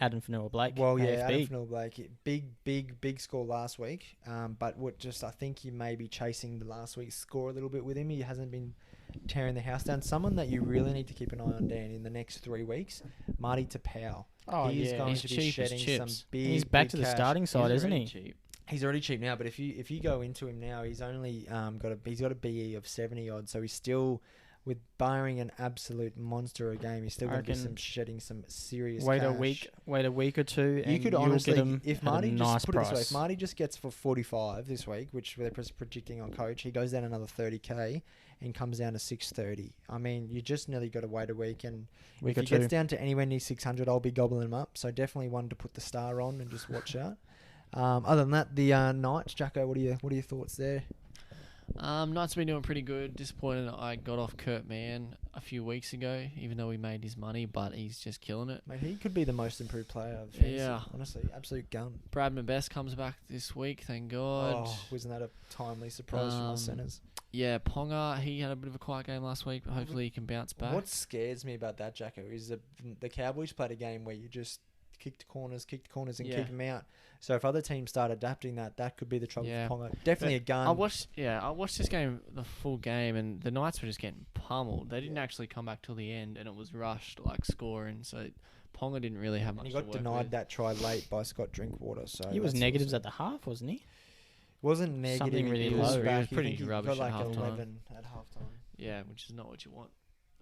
S3: Adam Fanua-Blake.
S1: Well, yeah,
S3: AFB.
S1: Adam Fanua-Blake, big score last week. But I think you may be chasing the last week's score a little bit with him. He hasn't been tearing the house down. Someone that you really need to keep an eye on, Dan, in the next 3 weeks, Marty Tapau.
S3: Oh,
S1: He's
S3: yeah.
S1: going
S2: He's
S1: to be
S2: cheap as
S1: shedding
S2: chips.
S1: some big.
S3: He's back
S1: big
S3: to the
S1: cash.
S3: starting side, isn't he?
S2: Cheap.
S1: He's already cheap now, but if you go into him now, he's only got a BE of 70 odd, so he's still with barring an absolute monster of a game, he's still
S3: I
S1: going to be
S3: reckon
S1: shedding some serious
S3: Wait
S1: cash.
S3: a week or two, and
S1: You could
S3: you'll
S1: honestly,
S3: get him
S1: if
S3: at
S1: Marty
S3: a
S1: just
S3: nice
S1: put it
S3: price.
S1: this way, if Marty just gets for 45 this week, which they're predicting on Coach, he goes down another 30k and comes down to 630. I mean, you just nearly got to wait a week, and
S3: Week
S1: if
S3: or
S1: he
S3: two.
S1: gets down to anywhere near 600, I'll be gobbling him up. So definitely one to put the star on and just watch out. Other than that, the Knights, Jacko, what are your thoughts there?
S2: Knights been doing pretty good. Disappointed that I got off Kurt Mann a few weeks ago, even though he made his money, but he's just killing it.
S1: Mate, he could be the most improved player of fantasy.
S2: Yeah.
S1: Honestly, absolute gun.
S2: Bradman Best comes back this week, thank God.
S1: Oh, wasn't that a timely surprise from our centres?
S2: Yeah, Ponga, he had a bit of a quiet game last week, but hopefully he can bounce back.
S1: What scares me about that, Jacko, is the Cowboys played a game where you just kicked corners, and
S2: Yeah.
S1: keep them out. So if other teams start adapting that could be the trouble
S2: Yeah.
S1: for Ponga. Definitely a gun.
S2: I watched this game, the full game, and the Knights were just getting pummeled. They didn't actually come back till the end, and it was rushed, like scoring. So Ponga didn't really have much
S1: and he
S2: to
S1: got
S2: work
S1: denied
S2: with.
S1: that try late by Scott Drinkwater. So
S3: He was
S1: that's
S3: negatives
S1: also-
S3: at the half, wasn't he?
S1: Wasn't negative.
S3: Something really
S1: he was
S3: low. He
S1: back.
S2: was
S1: I
S2: pretty
S1: think he
S2: rubbish
S1: got
S2: at
S1: like
S2: halftime.
S1: 11 at halftime.
S2: Yeah, which is not what you want.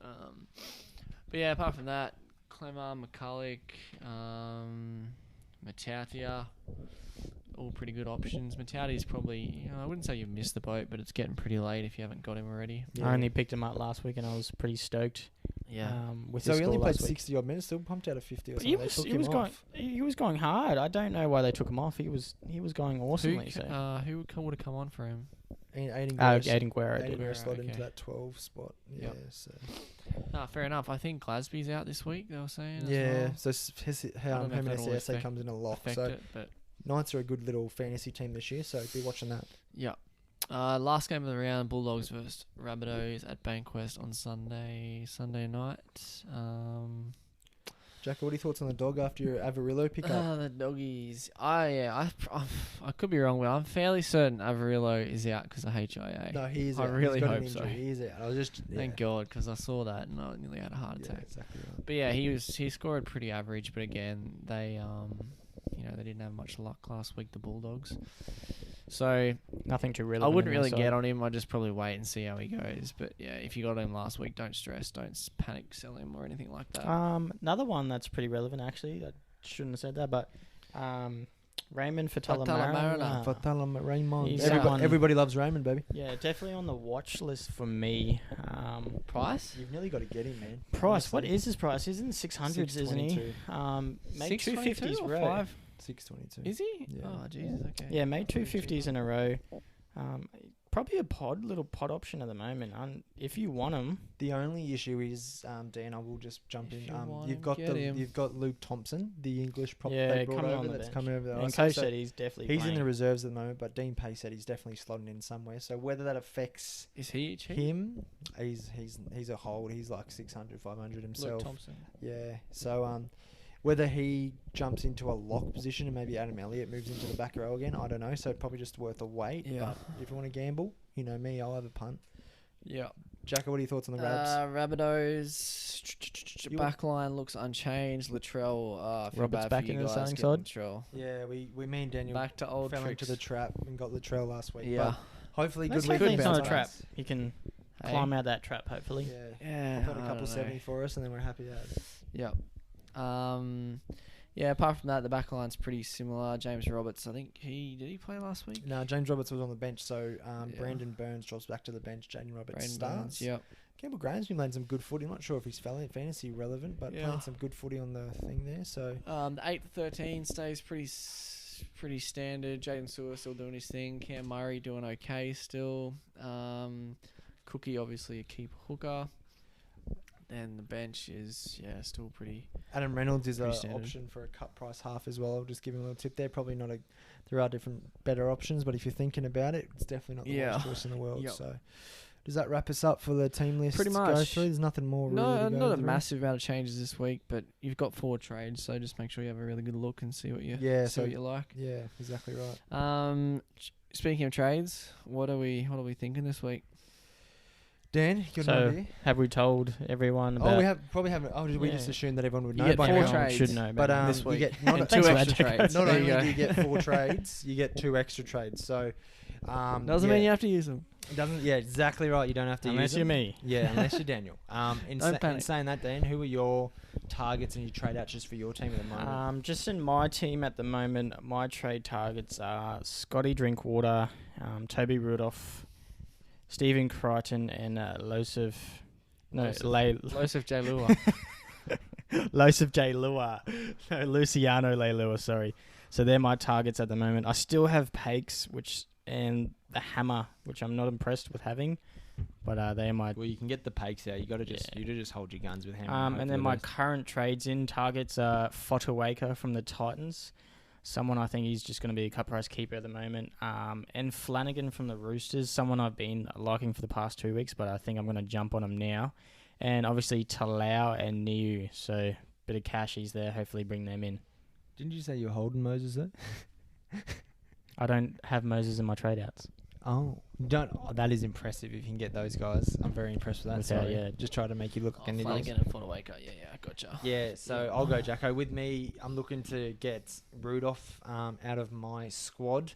S2: But yeah, apart from that, Clemmer, McCulloch, Matautia, all pretty good options. Matautia's probably, I wouldn't say you've missed the boat, but it's getting pretty late if you haven't got him already.
S3: I only picked him up last week, and I was pretty stoked. With
S1: So
S3: his
S1: he only
S3: score
S1: played
S3: last week.
S1: 60 odd minutes, still pumped out of 50 or
S3: But
S1: something. They took him off.
S3: he was going hard. I don't know why they took him off. He was going awesomely.
S2: Who would have come on for him?
S1: Aiden
S3: Aiden Guerrero
S1: Aiden
S3: did.
S1: Guerrero slotted
S2: okay.
S1: into that 12 spot. Yeah,
S2: Yep.
S1: so.
S2: Fair enough. I think Glasby's out this week, they were saying. As
S1: Yeah,
S2: well.
S1: so
S2: I don't know if that'll
S1: SA comes in a lock.
S2: affect
S1: So
S2: it, but
S1: Knights are a good little fantasy team this year, so be watching that.
S2: yeah. Last game of the round, Bulldogs versus Rabbitohs at Bankwest on Sunday night.
S1: Jacko, what are your thoughts on the dog after your Avarillo pickup?
S2: The doggies. I could be wrong, but I'm fairly certain Avarillo is out because of HIA.
S1: No, he is
S2: I
S1: out.
S2: really
S1: He's got an
S2: hope so.
S1: injury. He is out. I was just
S2: Thank God, because I saw that and I nearly had a heart
S1: Yeah,
S2: attack.
S1: exactly right.
S2: But yeah, he scored pretty average, but again, they they didn't have much luck last week, the Bulldogs. So
S3: Nothing too
S2: I
S3: relevant.
S2: wouldn't
S3: on
S2: really
S3: their
S2: get
S3: side.
S2: on him. I'd just probably wait and see how he goes. But yeah, if you got him last week, don't stress, don't panic sell him or anything like that.
S3: Another one that's pretty relevant, actually. I shouldn't have said that, but Raymond Fatala-Mariner.
S1: Fatala Raymond.
S3: He's
S1: Everybody loves Raymond, baby.
S3: Yeah, definitely on the watch list for me.
S2: Price?
S1: You've nearly got to get him, man.
S3: Price, what
S1: Honestly.
S3: is his price? He's in the 600s, isn't he?
S1: 622.
S3: Made 250s
S2: 622 or
S3: row.
S2: 5?
S1: 622.
S2: Is he?
S1: Yeah.
S2: Oh, Jesus, okay.
S3: Yeah, made 250s in a row. Probably a little pod option at the moment. If you want him,
S1: The only issue is, Dan, I will just jump
S2: If
S1: in.
S2: you want
S1: You've
S2: him,
S1: got
S2: get him.
S1: you've got Luke Thompson, the English prop
S3: Yeah,
S1: they brought
S3: coming
S1: over
S3: on the
S1: that's
S3: bench.
S1: coming over there.
S3: and
S1: So
S3: Coach said he's definitely
S1: he's in
S3: playing.
S1: the reserves at the moment, but Dean Pay said he's definitely slotting in somewhere. So whether that affects
S2: Is he cheap?
S1: him, he's a hold. He's like 600, 500
S2: Luke
S1: himself.
S2: Thompson.
S1: Yeah. So whether he jumps into a lock position and maybe Adam Elliott moves into the back row again, I don't know. So probably just worth a wait.
S2: Yeah.
S1: But if you want to gamble, you know me, I'll have a punt.
S2: Yeah.
S1: Jacko, what are your thoughts on the Rabs?
S2: Rabbitohs backline looks unchanged. Latrell, I feel
S3: Robert's
S2: bad
S3: back
S2: for you
S3: in the
S2: guys
S3: starting
S2: getting
S3: side?
S2: Latrell.
S1: Yeah, we me and Daniel
S2: Back to old
S1: fell
S2: tricks.
S1: into the trap and got Latrell last week.
S2: Yeah.
S1: But hopefully
S3: Let's
S1: good week.
S3: hopefully
S1: for
S3: it's not a
S1: bounce
S3: trap.
S1: backs.
S3: He can
S2: Hey?
S3: climb out that trap, hopefully.
S1: Yeah.
S2: Yeah.
S1: Put a
S2: I
S1: couple
S2: don't know.
S1: 70 for us and then we're happy to have it.
S2: Yeah. Yeah, apart from that, the backline's pretty similar. James Roberts, I think did he play last week?
S1: No, James Roberts was on the bench, so
S2: Yeah.
S1: Brandon Burns drops back to the bench. Jaden Roberts
S2: Brandon
S1: starts.
S2: Burns, yep.
S1: Campbell Graham's been playing some good footy. I'm not sure if he's fantasy relevant, but
S2: Yeah.
S1: playing some good footy on the thing there. So
S2: The 8-13 stays pretty standard. Jaden Sewer still doing his thing. Cam Murray doing okay still. Cookie obviously a keeper hooker. And the bench is still pretty.
S1: Adam Reynolds is an
S2: Pretty standard.
S1: option for a cut price half as well. I'll just give him a little tip there. Probably not a. There are better options, but if you're thinking about it, it's definitely not the
S2: Yeah.
S1: worst choice in the world.
S2: Yep.
S1: So, does that wrap us up for the team list?
S2: Pretty
S1: to Go
S2: much.
S1: through? There's nothing more. Really
S2: No,
S1: to go
S2: not a
S1: through.
S2: massive amount of changes this week, but you've got 4 trades, so just make sure you have a really good look and see what you
S1: So
S2: what you like.
S1: yeah, exactly right.
S2: Speaking of trades, what are we thinking this week?
S1: Dan, good
S3: So,
S1: idea.
S3: have we told everyone about...
S1: Oh, we probably haven't. Oh, did we
S3: Yeah.
S1: just assume that everyone would
S2: You
S1: know
S2: get
S1: by
S2: 4
S1: now?
S2: trades.
S3: should know
S1: But
S3: about
S2: this
S1: you
S2: week.
S1: get not
S2: And
S3: Thanks
S2: two
S3: for that,
S2: extra
S3: Jacob.
S2: trades.
S1: not
S2: There
S1: only
S2: you go.
S1: do you get 4 trades, you get 2 extra trades. So
S2: Doesn't mean you have to use them.
S1: Doesn't. Yeah, exactly right. You don't have to
S3: Unless
S1: use
S3: you're
S1: them.
S3: me.
S1: Yeah, unless you're Daniel. In
S2: Don't panic.
S1: saying that, Dan, who are your targets and your trade outs just for your team at the moment?
S3: Just in my team at the moment, my trade targets are Scotty Drinkwater, Toby Rudolph, Stephen Crichton, and Losef
S2: Joseph J. Lua.
S3: Losef J. Lua. No, Luciano Leilua, sorry. So they're my targets at the moment. I still have Pakes, and the Hammer, which I'm not impressed with having. But they are my...
S1: Well, you can get the Pakes out. You got to just hold your guns with Hammer.
S3: And then my current trades in targets are Fotuaika from the Titans. Someone I think he's just going to be a cut price keeper at the moment. And Flanagan from the Roosters, someone I've been liking for the past 2 weeks, but I think I'm going to jump on him now. And obviously Talau and Niu, so bit of cashies there. Hopefully bring them in.
S1: Didn't you say you were holding Moses though?
S3: I don't have Moses in my trade outs.
S1: Oh, don't. Oh, that is impressive if you can get those guys. I'm very impressed with that. Sorry.
S3: Yeah.
S1: Just try to make you look like an idiot.
S2: Flanagan and Fotuaika. Yeah, I gotcha.
S1: Yeah, so I'll go Jacko. With me, I'm looking to get Rudolph out of my squad.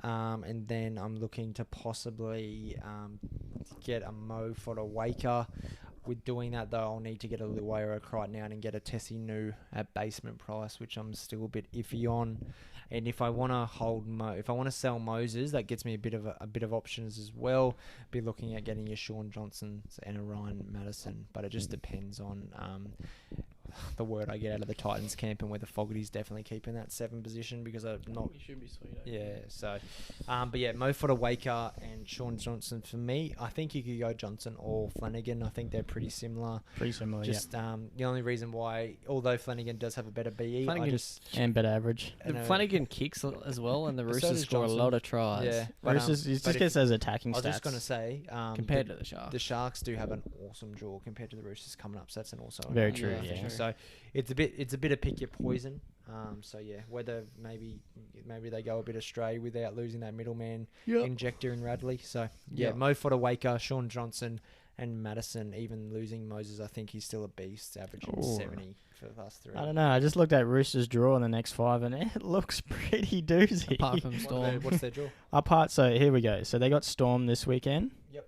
S1: And then I'm looking to possibly get a Mo Fotuaika. With doing that, though, I'll need to get a Luaira right now and get a Tessie Nu at basement price, which I'm still a bit iffy on. And if I want to if I want to sell Moses, that gets me a bit of options as well. Be looking at getting a Shaun Johnson and a Ryan Madison, but it just depends on the word I get out of the Titans camp and whether Fogarty's definitely keeping that 7 position because I'm not.
S2: You should be sweet.
S1: Yeah, so, but yeah, Mo Fotuaika and Shaun Johnson for me. I think you could go Johnson or Flanagan. I think they're pretty similar. Just the only reason why, although Flanagan does have a better BE,
S3: and better average.
S2: Flanagan kicks as well, and the
S1: But so
S2: Roosters
S1: does
S2: score
S1: Johnson.
S2: a lot of tries.
S1: Yeah,
S3: Roosters just gets those attacking stats.
S1: I was just gonna say,
S2: compared to the Sharks.
S1: The Sharks do have an awesome draw compared to the Roosters coming up, so that's
S3: Very true.
S2: Yeah.
S3: Yeah.
S1: So it's a bit of pick your poison. So yeah, whether maybe they go a bit astray without losing that middleman injector in Radley. So yeah, Mo Fotuaika, Shaun Johnson, and Madison. Even losing Moses, I think he's still a beast, averaging 70 for the last 3.
S3: I don't know. I just looked at Roosters' draw in the next 5, and it looks pretty doozy.
S2: Apart from Storm.
S1: What's their draw?
S3: So here we go. So they got Storm this weekend.
S1: Yep.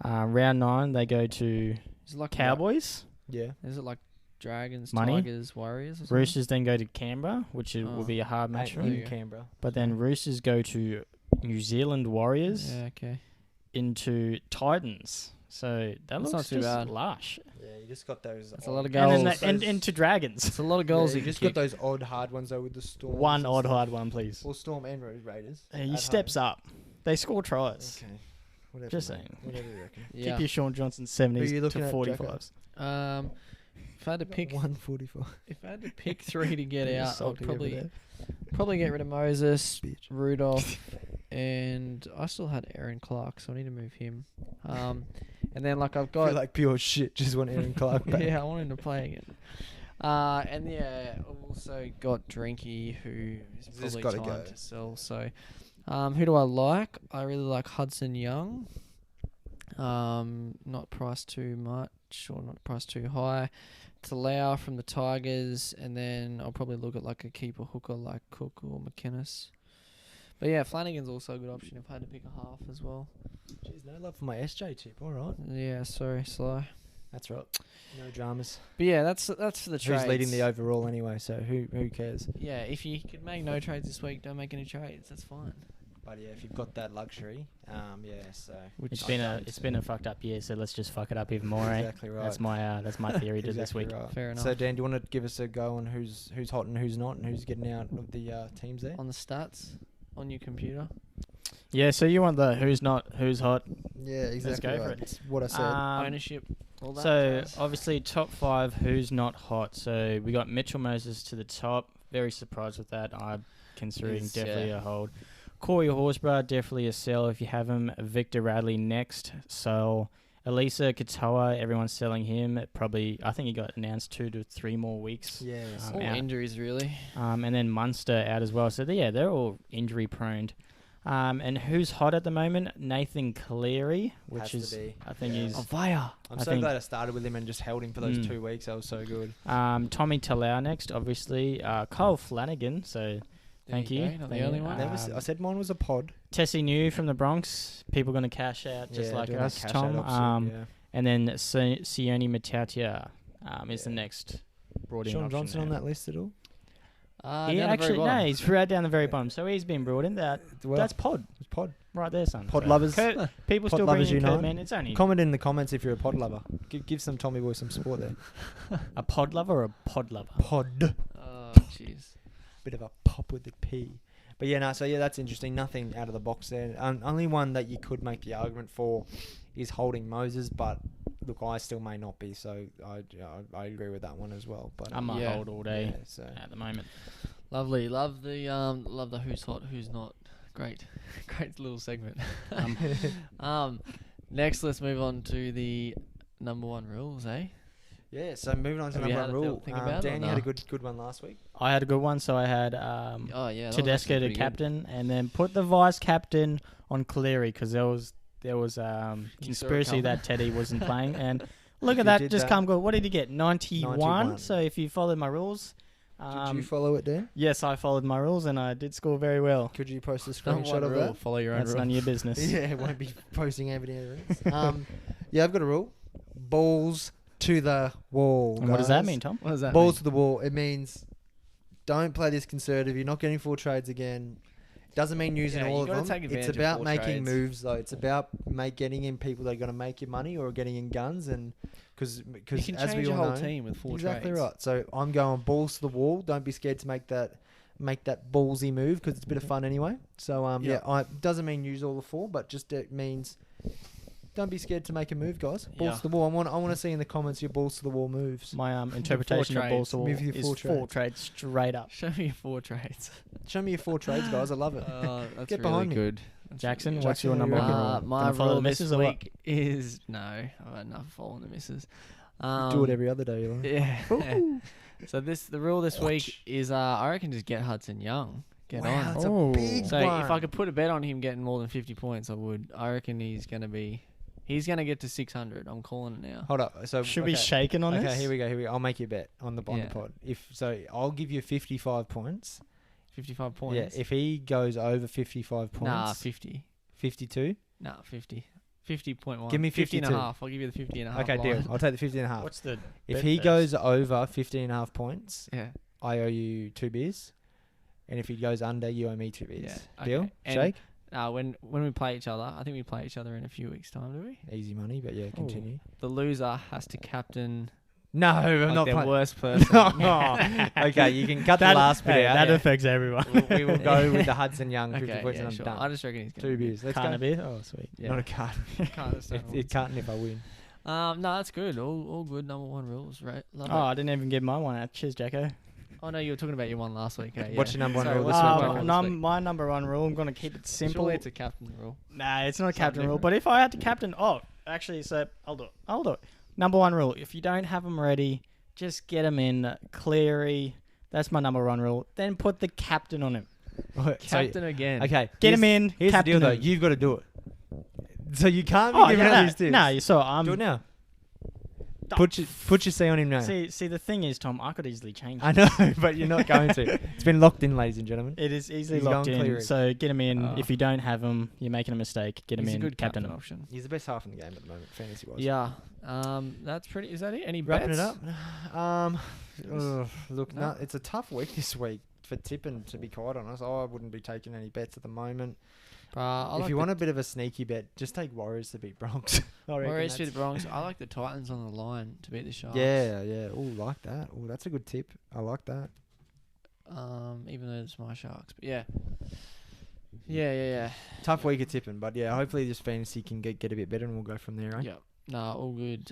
S3: Round 9, they go to
S2: Is it like
S3: Cowboys.
S1: Yeah.
S2: Is it like Dragons,
S3: Money.
S2: Tigers, Warriors? Or something?
S3: Roosters then go to Canberra, which will be a hard match for them.
S1: In Canberra.
S3: But then Roosters go to New Zealand Warriors
S2: Yeah, okay.
S3: into Titans. So that
S2: That's
S3: looks
S2: not too
S3: just
S2: bad.
S3: lush.
S1: Yeah, you just got those.
S2: That's a lot of
S3: And,
S2: goals.
S3: then into Dragons.
S2: It's a lot of goals.
S1: You just got those odd hard ones though with the Storm.
S3: One odd hard one, please.
S1: Or Storm and Raiders.
S3: He steps up. They score tries.
S1: Okay. Whatever,
S3: Just
S1: mate.
S3: saying.
S1: Whatever you reckon.
S2: Yeah.
S3: Keep your Shaun Johnson
S1: Who are
S3: 70s
S1: you
S3: to
S1: looking at,
S3: 45s.
S2: If I had to pick,
S1: 145.
S2: if I had to pick 3 to get
S3: You're
S2: out, I'd
S3: salty over there.
S2: probably get rid of Moses,
S1: Bitch.
S2: Rudolph, and I still had Aaron Clark, so I need to move him. And then like I've
S1: I feel
S2: got
S1: like pure shit. Just want Aaron Clark back.
S2: yeah, I want him to play again. And yeah, I've also got Drinky, who is
S1: This
S2: probably
S1: gotta
S2: time
S1: go.
S2: to sell. So, who do I like? I really like Hudson Young. Not priced too much or not priced too high. Talau from the Tigers, and then I'll probably look at like a keeper hooker like Cook or McInnes. But yeah, Flanagan's also a good option if I had to pick a half as well.
S1: Jeez, no love for my SJ tip. All right.
S2: Yeah, sorry, Sly.
S1: That's right. No dramas.
S2: But yeah, that's for the trades.
S1: Who's leading the overall anyway? So who cares?
S2: Yeah, if you could make no trades this week, don't make any trades. That's fine.
S1: But yeah, if you've got that luxury, yeah. So
S3: It's been a fucked up year, so let's just fuck it up even more.
S1: exactly right.
S3: That's my theory to this
S1: Exactly
S3: week.
S1: right.
S2: Fair enough.
S1: So Dan, do you want to give us a go on who's hot and who's not, and who's getting out of the teams there?
S2: On the stats on your computer.
S3: Yeah, so you want the who's not, who's hot.
S1: Yeah, exactly.
S3: go for
S1: right.
S3: it.
S1: It's what I said.
S2: Ownership. All that
S3: So
S2: jazz.
S3: obviously top 5 who's not hot. So we got Mitchell Moses to the top. Very surprised with that. I'm considering
S2: He's,
S3: definitely
S2: yeah.
S3: a hold. Corey Horsburgh, definitely a sell if you have him. Victor Radley next. So Elisa Katoa, everyone's selling him. I think he got announced 2 to 3 more weeks.
S1: yeah.
S2: all
S3: out.
S2: injuries really.
S3: And then Munster out as well. So they're all injury prone. And who's hot at the moment? Nathan Cleary, which
S1: Has
S3: is
S1: to be.
S3: I think
S1: Yeah.
S3: he's
S2: Vaya.
S1: I'm
S3: I
S1: so
S3: think-
S1: glad I started with him and just held him for those 2 weeks. That was so good.
S3: Tommy Talau next, obviously. Kyle Flanagan, so Thank
S2: There
S3: you.
S2: go, not
S3: Thank
S2: the only
S3: you.
S2: one.
S1: I said mine was a pod.
S3: Tessie New from the Bronx. People going to cash out just like
S1: doing that
S3: us,
S1: cash
S3: Tom.
S1: out option, yeah.
S3: And then Sione Matautia is the
S1: Yeah.
S3: next brought in
S1: Shaun
S3: option
S1: Johnson
S3: there.
S1: on that list at all?
S3: He actually, no, he's right down the very bottom. So he's been brought in.
S1: Well,
S3: That's pod
S1: it's pod.
S3: right there, son.
S1: Pod
S3: So
S1: lovers.
S3: people
S1: Pod
S3: still
S1: lovers
S3: bring in Kurt,
S1: unite.
S3: man. It's only
S1: Comment in the comments if you're a pod lover. Give some Tommy Boy some support there.
S3: a pod lover or a pod lover.
S1: Pod.
S2: Oh, jeez.
S1: Bit of a pop with the P. But yeah, no, so yeah, that's interesting. Nothing out of the box there. Only one that you could make the argument for is holding Moses, but look, I still may not be, so I agree with that one as well. But
S3: I might
S2: Yeah.
S3: hold all day
S1: yeah, so
S3: at the moment.
S2: Lovely. Love the who's hot, who's not. Great. Great little segment. Next, let's move on to the number one rules, eh?
S1: yeah, so moving on to
S2: Have you
S1: number one
S2: had a
S1: rule.
S2: think about it or
S1: Dan, you had a
S2: nah?
S1: good one last week.
S3: I had a good one, so I had
S2: Oh, yeah. that was actually
S3: Tedesco to
S2: pretty good.
S3: captain, and then put the vice captain on Cleary because there was conspiracy
S2: coming.
S3: that Teddy wasn't playing, and look
S1: You
S3: at that,
S1: did
S3: just
S1: that.
S3: come good. What did he get? 91.
S1: 91.
S3: So if you followed my rules,
S1: Did you follow it, Dan?
S3: yes, I followed my rules and I did score very well.
S1: Could you post a
S2: Number
S1: screenshot
S2: one
S1: of
S2: rule,
S1: that?
S2: follow your own
S3: That's
S2: rule.
S3: none of your business.
S1: Yeah, won't be posting evidence. Yeah, I've got a rule. Balls to the wall.
S3: And what does that
S1: guys.
S3: mean, Tom?
S2: What does that
S1: Balls
S2: mean?
S1: to the wall. It means don't play this conservative. You're not getting full trades again. Doesn't mean using
S2: Yeah,
S1: all
S2: you
S1: of
S2: gotta
S1: them.
S2: take
S1: It's
S2: advantage of
S1: about
S2: full
S1: making
S2: trades.
S1: moves, though. It's about getting in people that are going to make you money or getting in guns, and because
S2: You can
S1: as
S2: change
S1: we
S2: your
S1: all
S2: whole
S1: know,
S2: team with four
S1: exactly
S2: trades.
S1: right. So I'm going balls to the wall. Don't be scared to make that ballsy move because it's a bit of fun anyway. So
S2: Yeah.
S1: doesn't mean use all the four, but just it means don't be scared to make a move, guys. Balls
S2: Yeah.
S1: to the wall. I want to see in the comments your balls to the wall moves.
S3: My interpretation of balls
S2: trades.
S3: to wall
S1: Move your
S3: is
S1: four
S3: four trades straight up.
S2: Show me your four trades.
S1: Show me your four trades, guys. I love it.
S2: That's
S1: Get
S2: really
S1: behind me.
S2: good. That's
S3: Jackson,
S2: really
S3: what's
S1: Jackson,
S3: your
S1: what do
S3: number
S1: you
S3: one
S1: reckon?
S3: rule?
S2: My
S3: Gonna follow
S2: rule
S3: the
S2: this
S3: missus or what?
S2: week is no. I've had enough of following the missus.
S1: Do it every other day. You know?
S2: Yeah. So the rule this week is I reckon just get Hudson Young. Get
S1: Wow,
S2: on.
S1: that's
S3: Oh.
S1: a big
S2: So
S1: one.
S2: if I could put a bet on him getting more than 50 points, I would. I reckon he's gonna get to 600. I'm calling it now.
S1: Hold up. So
S3: Should we shaking on
S1: okay,
S3: this?
S1: here we go. I'll make you a bet on the
S2: Yeah.
S1: pod. I'll give you 55 points.
S2: 55 points.
S1: Yeah, if he goes over 55 points,
S2: Nah, 50.
S1: 52.
S2: Nah, 50. 50.1.
S1: Give me
S2: 50 and a
S1: 52.
S2: half. I'll give you the 50 and a half.
S1: Okay, deal.
S2: line.
S1: I'll take the 50 and a half.
S3: What's the
S1: If
S3: bet
S1: he
S3: first?
S1: goes over 50 and a half points,
S2: Yeah.
S1: I owe you 2 beers. And if he goes under, you owe me 2 beers.
S2: Yeah,
S1: Deal?
S2: okay. And-
S1: Shake?
S2: When we play each other, I think we play each other in a few weeks' time, do we?
S1: Easy money, but yeah, continue.
S2: The loser has to captain
S1: No, I'm
S2: like
S1: not
S2: their
S1: playing.
S2: worst person.
S1: Okay, you can cut the last bit out.
S3: That
S1: Yeah.
S3: affects everyone.
S1: We will go with the Hudson Young 50
S2: Okay,
S1: points
S2: yeah,
S1: and I'm
S2: sure.
S1: done.
S2: I just reckon he's going
S1: 2 beers. Let's
S3: Can't
S1: go.
S3: a beer? Oh, sweet.
S2: Yeah.
S1: Not a card.
S2: Can't understand
S1: It can't if I win.
S2: No, that's good. All good. Number one rules, right? Love
S3: Oh,
S2: it.
S3: I didn't even give my one out. Cheers, Jacko.
S2: Oh, no, you were talking about your one last week. Eh?
S1: What's
S2: Yeah.
S1: your number one
S2: Sorry,
S1: rule
S2: what's
S1: this
S2: your
S1: week,
S2: number
S1: Jacko?
S2: one this week?
S3: My number one rule, I'm going to keep it simple.
S2: Surely it's a captain rule.
S3: Nah, it's not a
S2: Something
S3: captain rule.
S2: different.
S3: But if I had to captain... Oh, actually, so I'll do it. Number one rule, if you don't have them ready, just get them in. Cleary, that's my number one rule. Then put the captain on him.
S2: Captain again.
S1: Okay.
S3: Get him in,
S1: Here's the
S3: captain
S1: deal, though.
S3: him.
S1: You've got to do it. So you can't be
S3: Oh,
S1: giving out
S3: yeah,
S1: these tips.
S3: no, you saw.
S1: Do it now. Put your C on him now.
S3: See, the thing is, Tom, I could easily change
S1: I
S3: it.
S1: know, but you're not going to. It's been locked in, ladies and gentlemen.
S3: It is easily
S1: He's
S3: locked
S1: going
S3: in.
S1: Cleary.
S3: So get him in.
S2: Oh.
S3: If you don't have him, you're making a mistake. Get him
S2: He's
S3: in,
S2: a good
S3: captain
S2: captain
S3: him.
S2: option.
S1: He's the best half in the game at the moment, fantasy-wise.
S2: Yeah. That's pretty. Is that it? Any
S1: Wrapping
S2: bets?
S1: it up. Look,
S2: No.
S1: no, it's a tough week this week for tipping, to be quite honest. I wouldn't be taking any bets at the moment.
S2: I
S1: If you want a bit of a sneaky bet, just take Warriors to beat Bronx. I reckon
S2: Warriors to
S1: that's-
S2: the Bronx. I like the Titans on the line to beat the Sharks.
S1: Yeah. Oh, like that. Oh, that's a good tip. I like that.
S2: Even though it's my Sharks, but yeah. Yeah.
S1: Tough week of tipping, but yeah, hopefully this fantasy can get a bit better and we'll go from there, right?
S2: Yeah. Nah, all good.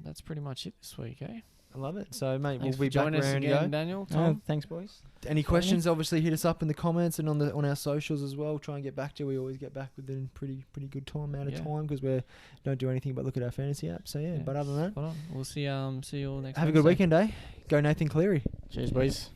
S2: That's pretty much it this week, eh?
S1: I love it. So, mate,
S2: Thanks
S1: we'll be
S2: for
S1: back
S2: joining us
S1: round to
S2: again,
S1: go.
S2: Daniel.
S3: Oh,
S2: Tom.
S3: thanks, boys.
S1: Any questions, obviously hit us up in the comments and on our socials as well. Try and get back to you. We always get back within pretty good time out of
S2: Yeah.
S1: time because we don't do anything but look at our fantasy app. So, yeah,
S2: Yeah,
S1: but other than that,
S2: spot on. We'll see you all next
S1: have a good
S2: Wednesday.
S1: weekend, eh? Go Nathan Cleary.
S3: Cheers, boys.